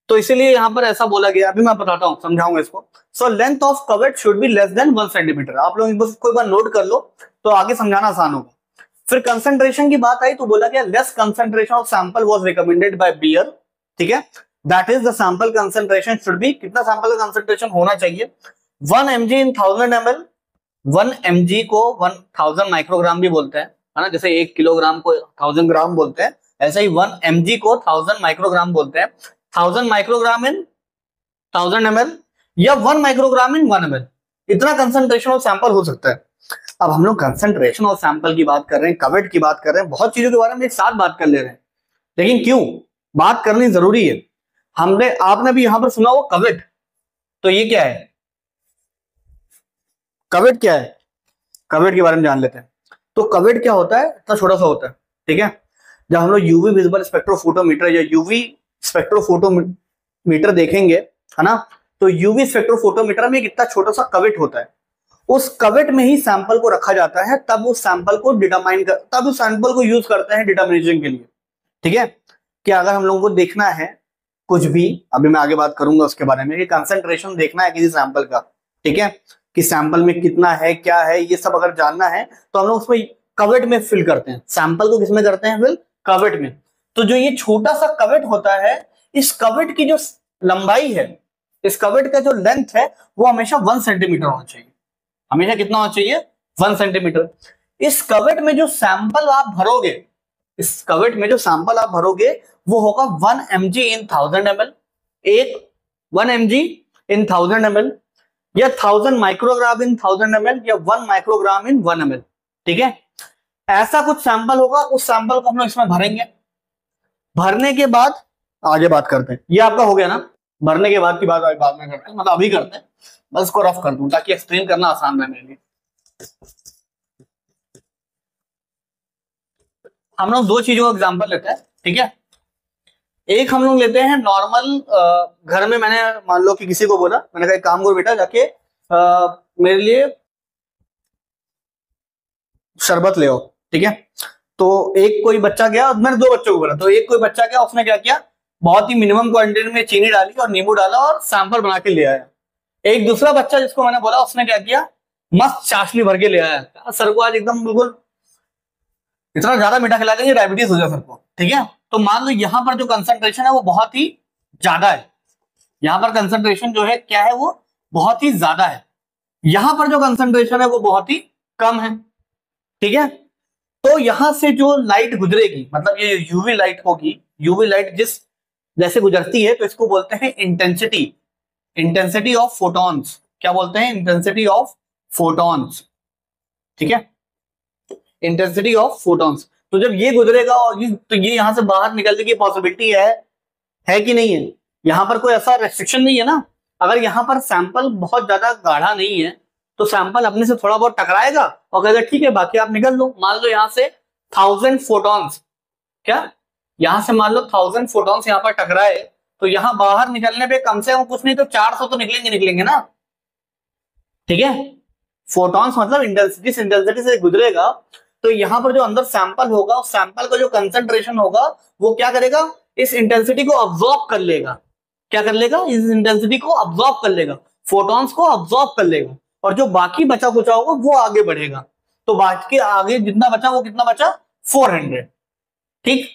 Speaker 1: तो इसीलिए यहां पर ऐसा बोला गया। अभी मैं बताता हूं, समझाऊंगा इसको। सो लेंथ ऑफ कवच should be less than 1 centimetre. आप लोग इसको एक बार नोट कर लो तो आगे समझाना आसान होगा। फिर कंसंट्रेशन की बात आई तो बोला गया less concentration of sample was recommended by Beer, ठीक है। That is the sample concentration should be, कितना सैंपल का कंसंट्रेशन होना चाहिए? 1 mg इन 1000 ml। 1 mg को 1000 माइक्रोग्राम भी बोलते हैं, है ना। जैसे 1 किलोग्राम को 1000 ग्राम बोलते हैं, ऐसे ही 1 mg को 1000 माइक्रोग्राम बोलते हैं। 1000 माइक्रोग्राम इन 1000 ml या 1 माइक्रोग्राम इन 1 ml, इतना कंसंट्रेशन ऑफ सैंपल हो सकता है। अब हम लोग कंसंट्रेशन ऑफ सैंपल की बात कर रहे हैं, कवेट की बात कर रहे हैं, बहुत चीजों के बारे में एक साथ बात कर ले रहे हैं, लेकिन क्यों बात करनी जरूरी है? आपने भी यहां पर सुना हो कवेट, तो ये क्या है? कवेट क्या है? कवेट के बारे में जान लेते हैं। तो कवेट क्या होता है? इतना छोटा सा होता है, ठीक है। जब हम लोग यूवी विजिबल स्पेक्ट्रोफोटोमीटर या यूवी स्पेक्ट्रोफोटोमीटर देखेंगे, है ना, तो यूवी स्पेक्ट्रोफोटोमीटर में एक इतना छोटा सा कवेट होता है। उस कवेट में ही सैंपल को रखा जाता है, तब उस सैंपल को तब उस सैंपल को यूज करते हैं डिटर्मिनेशन के लिए, ठीक है। कि अगर हम लोगों को देखना है कुछ भी, अभी मैं आगे बात करूंगा उसके बारे में, कि कंसंट्रेशन देखना है किसी सैंपल का, ठीक है, कि सैंपल में कितना है क्या है, ये सब अगर जानना है तो हम लोग उसमें कवेट में फिल करते हैं। सैंपल को किसमें करते हैं? फिल कवेट में। तो जो ये छोटा सा कवेट होता है, इस कवेट की जो लंबाई है, इस कवेट का जो लेंथ है, वो हमेशा 1 सेंटीमीटर होना चाहिए। हमेशा कितना होना चाहिए? 1 सेंटीमीटर। इस कवेट में जो सैंपल आप भरोगे, इस कवेट में जो सैंपल आप भरोगे वो होगा 1 mg इन 1000 ml, एक 1 mg इन 1000 ml या 1000 माइक्रोग्राम इन 1000 ml या 1 माइक्रोग्राम इन 1 ml, ठीक है। ऐसा कुछ सैंपल होगा, उस सैंपल को हम लोग इसमें भरेंगे। भरने के बाद आगे बात करते हैं। ये आपका हो गया ना, भरने के बाद की बात बाद में करते हैं, मतलब अभी करते हैं, बस इसको रफ कर दूं ताकि एक्सप्लेन करना आसान रहे मेरे लिए। हम लोग दो चीजों का एग्जांपल लेते हैं, ठीक है। एक हम लोग लेते हैं नॉर्मल, घर में मैंने मान लो कि किसी को बोला, मैंने कहा एक काम करो बेटा, जाके मेरे लिए शरबत ले आओ, ठीक है। तो एक कोई बच्चा गया, मैंने दो बच्चों को बोला, तो एक कोई बच्चा गया, उसने क्या किया, बहुत ही मिनिमम क्वांटिटी में चीनी डाली और नींबू डाला और सैंपल बना के ले आया। एक दूसरा बच्चा जिसको मैंने बोला, उसने क्या किया, मस्त चाशनी भर के ले आया। सर को आज एकदम बिल्कुल इतना ज्यादा मीठा खिला देंगे डायबिटीज हो जाए सर को, ठीक है। तो मान लो यहां पर जो कंसंट्रेशन है वो बहुत ही ज्यादा है, यहां पर कंसंट्रेशन जो है क्या है, वो बहुत ही ज्यादा है। यहां पर जो कंसंट्रेशन है वो बहुत ही कम है, ठीक है। तो यहां से जो लाइट गुजरेगी, मतलब ये यूवी लाइट होगी, यूवी लाइट जिस जैसे गुजरती है, तो इसको बोलते हैं इंटेंसिटी, इंटेंसिटी ऑफ फोटॉन्स। क्या बोलते हैं? इंटेंसिटी ऑफ फोटॉन्स, ठीक है, इंटेंसिटी ऑफ फोटॉन्स। तो जब ये गुजरेगा और तो ये यहां से बाहर निकलने की पॉसिबिलिटी है कि नहीं है? यहां पर कोई ऐसा रेस्ट्रिक्शन नहीं है ना। अगर यहां पर सैंपल बहुत ज्यादा गाढ़ा नहीं है तो सैंपल अपने से थोड़ा बहुत टकराएगा और कहेगा ठीक है बाकी आप निकल लो। मान लो यहां से 1000 फोटॉन्स, क्या यहां से मान लो 1000 फोटॉन्स यहां पर टकराए, तो यहां बाहर निकलने पे कम से कम कुछ नहीं तो 400 तो निकलेंगे ना, ठीक है। फोटॉन्स मतलब इंटेंसिटी से गुजरेगा, तो यहां पर जो अंदर सैंपल होगा, उस सैंपल का जो कंसंट्रेशन होगा वो क्या करेगा, इस इंटेंसिटी को अब्सॉर्ब कर लेगा। क्या कर लेगा? इस इंटेंसिटी को अब्सॉर्ब कर लेगा, फोटॉन्स को अब्सॉर्ब कर लेगा, और जो बाकी बचा कुचा होगा वो आगे बढ़ेगा। तो बाकी आगे जितना बचा वो कितना बचा? 400, ठीक।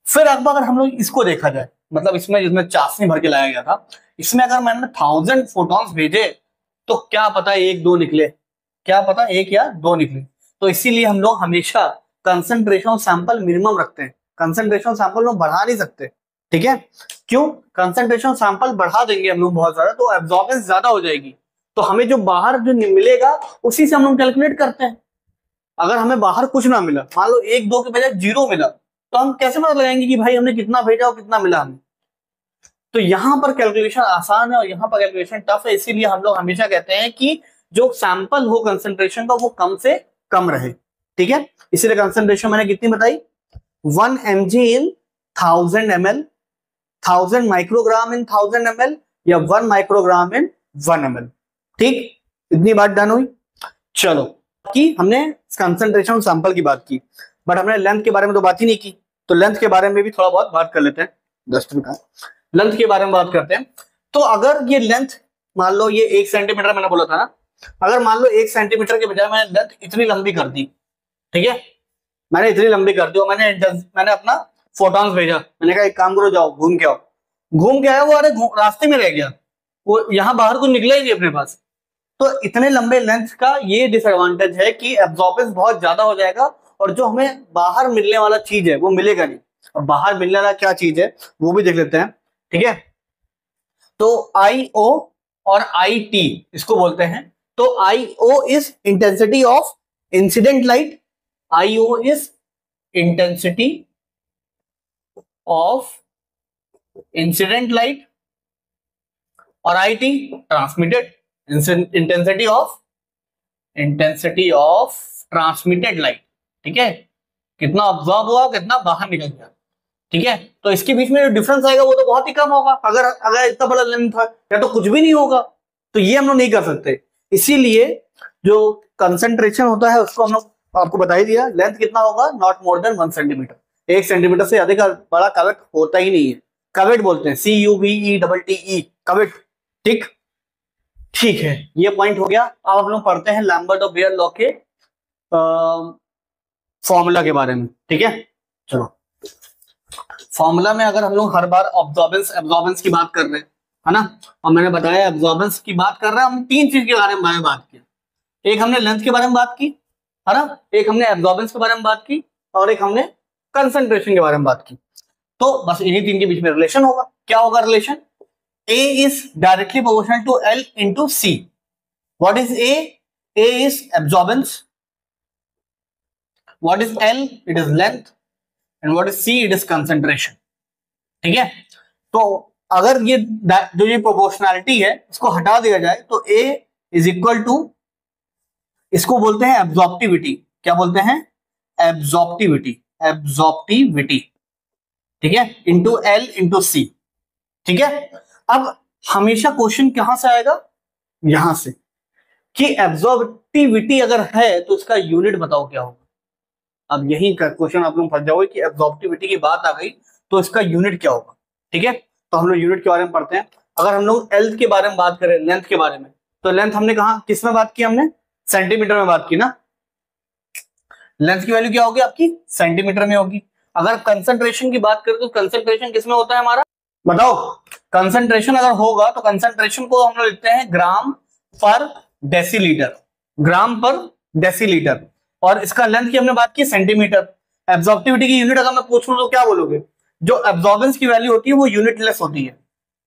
Speaker 1: फिर अब अगर हम लोग इसको देखा जाए, मतलब इसमें जिसमें चाशनी भर के लाया गया था, इसमें अगर मैंने 1000 फोटॉन्स भेजे तो क्या पता एक दो निकले, क्या पता एक या दो निकले। तो इसीलिए हम लोग हमेशा कंसंट्रेशन ऑफ सैंपल मिनिमम रखते हैं, कंसंट्रेशन ऑफ सैंपल में बढ़ा नहीं सकते, ठीक है। क्यों? कंसंट्रेशन ऑफ सैंपल बढ़ा देंगे हम लोग बहुत ज्यादा तो एब्जॉर्बेंस ज्यादा हो जाएगी, तो हमें जो बाहर जो मिलेगा उसी से हम लोग कैलकुलेट करते हैं। अगर हमें बाहर कुछ ना मिला, मान लो एक दो के बजाय 0 मिला, तो हम कैसे पता लगाएंगे कि भाई हमने कितना भेजा और कितना मिला हमें। तो यहाँ पर कैलकुलेशन आसान है और यहाँ पर कैलकुलेशन टफ है, इसीलिए हम लोग हमेशा कहते हैं कि जो सैंपल हो कंसंट्रेशन का वो कम से कम रहे, ठीक है। इसीलिए कंसंट्रेशन मैंने कितनी बताई, 1 mg इन 1000 ml, 1000 माइक्रोग्राम इन 1000 ml या 1 माइक्रोग्राम इन 1 ml, ठीक। इतनी बात डन हुई। चलो कि हमने कंसंट्रेशन सैंपल की बात की, बट हमने लेंथ के बारे में तो बात ही नहीं की, तो लेंथ के बारे में भी थोड़ा बहुत बात कर लेते हैं। 10 मिनट लेंथ के बारे में बात करते हैं। तो अगर ये लेंथ मान लो ये 1 सेंटीमीटर मैंने बोला था ना, अगर मान लो 1 सेंटीमीटर के बजाय मैंने लेंथ इतनी लंबी कर दी, ठीक है, मैंने इतनी लंबी कर दी और मैंने अपना फोटॉन्स भेजा, मैंने कहा एक काम करो जाओ घूम के आओ, घूम के आया वो, अरे रास्ते में रह गया, वो यहां बाहर कुछ निकला ही नहीं अपने पास। तो इतने लंबे लेंथ का ये डिसएडवांटेज है कि एब्जॉर्बेंस बहुत ज्यादा हो जाएगा और जो हमें बाहर मिलने वाला चीज है वो मिलेगा नहीं। और बाहर मिलने वाला क्या चीज है वो भी देख लेते हैं, ठीक है। तो IO और IT इसको बोलते हैं। तो IO is intensity of incident light, IO is intensity of incident light और IT transmitted intensity of transmitted light, ठीक है, कितना ऑब्जॉर्ब हुआ कितना बाहर निकल गया, ठीक है। तो इसके बीच में जो डिफरेंस आएगा वो तो बहुत ही कम होगा, अगर इतना बड़ा लेंथ था, या तो कुछ भी नहीं होगा, तो ये हम लोग नहीं कर सकते। इसीलिए जो कंसंट्रेशन होता है उसको हम लोग आपको बता ही दिया, लेंथ कितना होगा, not more than 1 centimetre, 1 centimetre से अधिक बड़ा कवेट होता ही नहीं है, कवेट बोलते हैं, CUVETTE कवेट, ठीक है। ये पॉइंट हो गया। अब हम लोग पढ़ते हैं लैम्बर्ट और बेयर लॉ के फॉर्मूला के बारे में, ठीक है। चलो फॉर्मूला में अगर हम लोग हर बार एब्जॉर्बेंस की बात कर रहे हैं, है ना, और मैंने बताया एब्जॉर्बेंस की बात कर रहे हैं हम 3 चीज के बारे में बात की, एक हमने लेंथ के बारे में बात की, है ना, एक हमने एब्जॉर्बेंस के बारे में बात की और एक हमने कंसंट्रेशन के बारे में बात की। तो बस इन्हीं 3 के बीच में रिलेशन होगा। क्या होगा relation? A is directly proportional to L into C. What is A? A is absorbance. What is L? It is length. And what is C? It is concentration. ठीक है। तो अगर ये जो ये प्रोपोर्शनैलिटी है इसको हटा दिया जाए तो A is equal to, इसको बोलते हैं एब्जॉर्प्टिविटी। क्या बोलते हैं? एब्जॉर्प्टिविटी, ठीक है, इंटू L इंटू C, ठीक है। अब हमेशा क्वेश्चन कहां से आएगा? यहां से, कि एब्जॉर्प्टिविटी अगर है तो इसका यूनिट बताओ क्या होगा। अब यही क्वेश्चन आप लोग फंस जाओगे कि एब्जॉर्प्टिविटी की बात आ गई तो इसका यूनिट क्या होगा, ठीक है। तो हम लोग यूनिट के बारे में पढ़ते हैं। अगर हम लोग L के बारे में बात करें, लेंथ के बारे में, तो लेंथ हमने कहा किस में बात की, हमने सेंटीमीटर में बात की ना। लेंथ की वैल्यू क्या होगी आपकी? सेंटीमीटर में होगी। अगर कंसंट्रेशन की बात करें तो कंसंट्रेशन किस में होता है हमारा, बताओ। कंसंट्रेशन अगर होगा तो कंसंट्रेशन को हम लोग लिखते हैं ग्राम पर डेसीलीटर, ग्राम पर डेसीलीटर। और इसका लेंथ की हमने बात की सेंटीमीटर। एब्जॉर्प्टिविटी की यूनिट अगर मैं पूछूं तो क्या बोलोगे? जो एब्जॉर्बेंस की वैल्यू होती है वो यूनिटलेस होती है।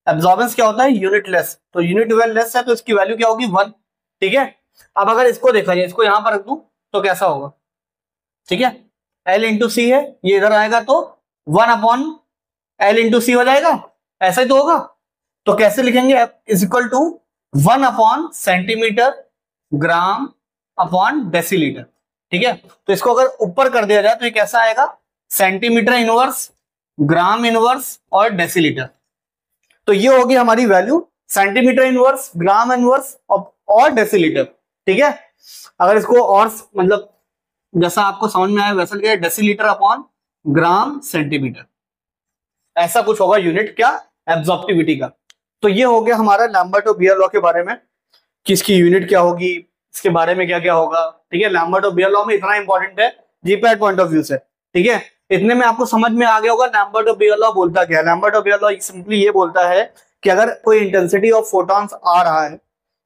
Speaker 1: एब्जॉर्बेंस क्या होता है? यूनिटलेस। तो यूनिट लेस है तो इसकी वैल्यू क्या होगी? 1, ठीक है। अब अगर इसको देखा जाए, इसको यहां पर रख दूं तो कैसा होगा, ठीक है। L इंटू सी है, ये इधर आएगा तो 1/L इंटू सी हो जाएगा, ऐसा ही तो होगा। तो कैसे लिखेंगे? इज इक्वल टू 1/सेंटीमीटर ग्राम अपॉन डेसीलीटर, ठीक है। तो इसको अगर ऊपर कर दिया जाए तो ये कैसा आएगा? सेंटीमीटर इनवर्स, ग्राम इनवर्स और डेसीलीटर। तो ये होगी हमारी वैल्यू, सेंटीमीटर इनवर्स, ग्राम इनवर्स और डेसीलीटर, ठीक है। अगर इसको और मतलब जैसा आपको समझ में आया वैसा लिखा, डेसीलीटर अपॉन ग्राम सेंटीमीटर, ऐसा कुछ होगा यूनिट क्या? एब्जॉर्प्टिविटी का। तो ये हो गया हमारा लैम्बर्ट और बियर लॉ के बारे में कि इसकी यूनिट क्या होगी, इसके बारे में क्या क्या होगा, ठीक है। लैम्बर्ट और बियर लॉ में इतना इंपॉर्टेंट है जीपैट पॉइंट ऑफ व्यू से, ठीक है। इतने में आपको समझ में आ गया होगा लैम्बर्ट और बेयर लॉ बोलता क्या है। लैम्बर्ट और बेयर लॉ सिंपली ये बोलता है कि अगर कोई इंटेंसिटी ऑफ फोटॉन्स आ रहा है,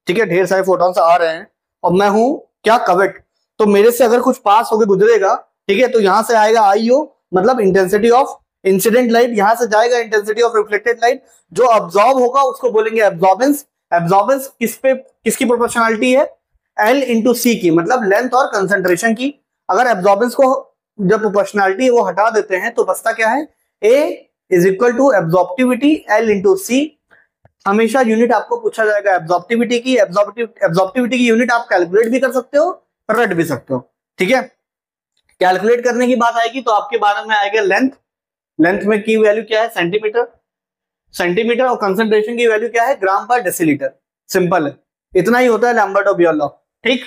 Speaker 1: ठीक है, ढेर सारे फोटॉन्स आ रहे हैं और मैं हूं क्या कवेट, तो मेरे से अगर कुछ पास होकर गुजरेगा, ठीक है, तो यहां से आएगा आईओ, मतलब इंटेंसिटी ऑफ इंसिडेंट लाइट, यहां से जाएगा इंटेंसिटी ऑफ रिफ्लेक्टेड लाइट, जो अब्सॉर्ब होगा उसको बोलेंगे एब्जॉर्बेंस। एब्जॉर्बेंस किसकी प्रोपोर्शनलिटी है, एल इंटू सी की, मतलब लेंथ और कंसेंट्रेशन की। अगर एब्जॉर्बेंस को जब प्रोपोर्शनलिटी वो हटा देते हैं तो बचता क्या है, A is equal to absorptivity L into C. हमेशा यूनिट आपको पूछा जाएगा एब्जॉर्प्टिविटी की। एब्जॉर्प्टिविटी की यूनिट आप कैलकुलेट भी कर सकते हो, रट भी सकते हो, ठीक है। कैलकुलेट करने की बात आएगी तो आपके बारे में आएगा लेंथ। लेंथ में की वैल्यू क्या है, सेंटीमीटर, सेंटीमीटर, और कंसंट्रेशन की वैल्यू क्या है, ग्राम पर डेसीलीटर। सिंपल है, इतना ही होता है लैम्बर्ट और बेयर लॉ, ठीक।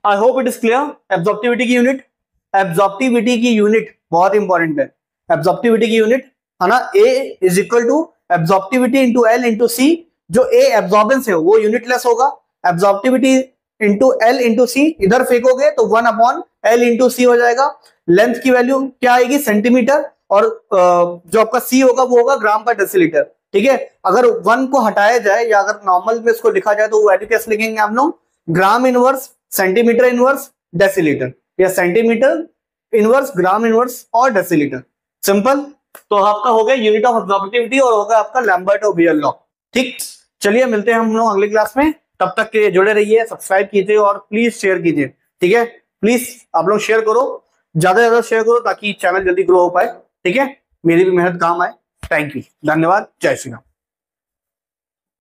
Speaker 1: I hope it is clear. Absorptivity की यूनिट, एब्जॉर्प्टिविटी की यूनिट बहुत इंपॉर्टेंट है। एब्जॉर्प्टिविटी की यूनिट है ना, A is equal to absorptivity into L into C. जो ए एब्जॉर्बेंस है वो यूनिटलेस होगा, absorptivity into L into C, इधर फेंकोगे तो 1 अपॉन एल इंटू सी हो जाएगा। लेंथ की वैल्यू क्या आएगी, सेंटीमीटर, और जो आपका सी होगा वो होगा ग्राम पर डेसीलीटर, ठीक है। अगर 1 को हटाया जाए या अगर नॉर्मल में इसको लिखा जाए तो वो वैल्यू कैसे लिखेंगे हम लोग, ग्राम इनवर्स सेंटीमीटर इनवर्स डेसीलीटर, या सेंटीमीटर इनवर्स ग्राम इनवर्स और डेसीलीटर। सिंपल। तो आपका हो गया यूनिट ऑफ एब्जॉर्प्टिविटी और होगा आपका लैम्बर्ट और बेयर लॉ, ठीक। चलिए मिलते हैं हम लोग अगली क्लास में, तब तक के जुड़े रहिए, सब्सक्राइब कीजिए और प्लीज शेयर कीजिए, ठीक है। प्लीज आप लोग शेयर करो, ज्यादा से ज्यादा शेयर करो ताकि चैनल जल्दी ग्रो हो पाए, ठीक है, मेरी भी मेहनत काम आए। थैंक यू, धन्यवाद, जय श्री राम।